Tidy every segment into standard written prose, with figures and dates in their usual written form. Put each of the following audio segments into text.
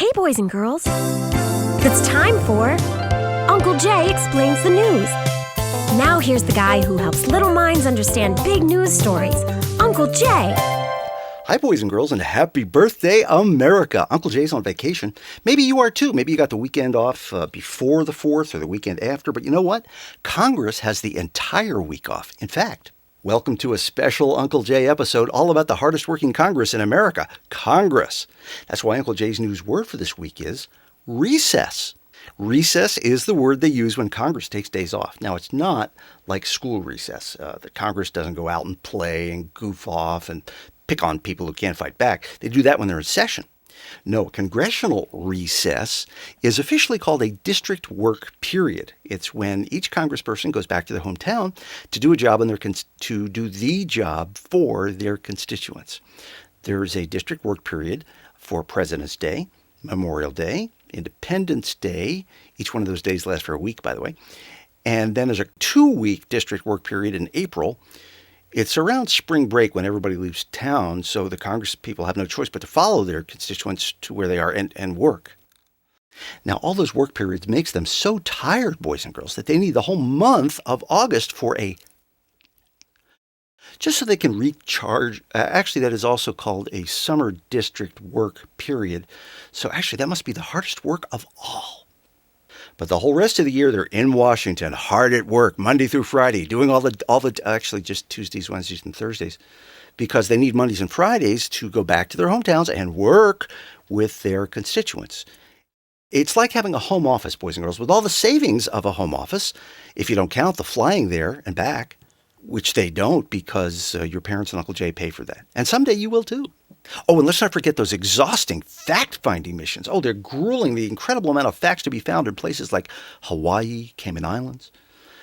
Hey, boys and girls. It's time for Uncle Jay Explains the News. Now here's the guy who helps little minds understand big news stories, Uncle Jay. Hi, boys and girls, and happy birthday, America. Uncle Jay's on vacation. Maybe you are too. Maybe you got the weekend off before the 4th or the weekend after. But you know what? Congress has the entire week off. In fact, welcome to a special Uncle Jay episode all about the hardest working Congress in America, Congress. That's why Uncle Jay's news word for this week is recess. Recess is the word they use when Congress takes days off. Now, it's not like school recess. The Congress doesn't go out and play and goof off and pick on people who can't fight back. They do that when they're in session. No, congressional recess is officially called a district work period. It's when each congressperson goes back to their hometown to do a job to do the job for their constituents. There's a district work period for President's Day, Memorial Day, Independence Day. Each one of those days lasts for a week, by the way. And then there's a 2-week district work period in April. It's around spring break when everybody leaves town, so the Congress people have no choice but to follow their constituents to where they are and work. Now, all those work periods makes them so tired, boys and girls, that they need the whole month of August for just so they can recharge. Actually, that is also called a summer district work period. So actually, that must be the hardest work of all. But the whole rest of the year, they're in Washington, hard at work, Monday through Friday, doing actually just Tuesdays, Wednesdays, and Thursdays, because they need Mondays and Fridays to go back to their hometowns and work with their constituents. It's like having a home office, boys and girls, with all the savings of a home office, if you don't count the flying there and back, which they don't because your parents and Uncle Jay pay for that. And someday you will too. Oh, and let's not forget those exhausting fact-finding missions. Oh, they're grueling, the incredible amount of facts to be found in places like Hawaii, Cayman Islands.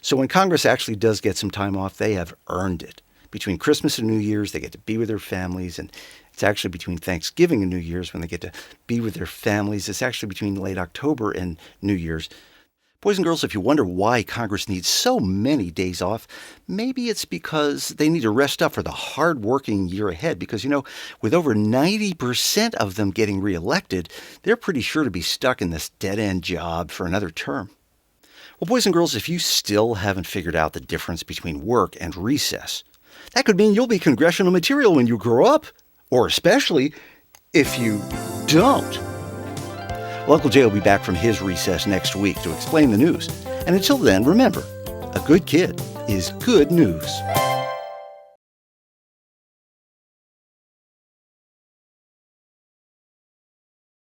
So when Congress actually does get some time off, they have earned it. Between Christmas and New Year's, they get to be with their families, and it's actually between Thanksgiving and New Year's when they get to be with their families. It's actually between late October and New Year's. Boys and girls, if you wonder why Congress needs so many days off, maybe it's because they need to rest up for the hard-working year ahead. Because, with over 90% of them getting reelected, they're pretty sure to be stuck in this dead-end job for another term. Well, boys and girls, if you still haven't figured out the difference between work and recess, that could mean you'll be congressional material when you grow up, or especially if you don't. Well, Uncle Jay will be back from his recess next week to explain the news. And until then, remember, a good kid is good news.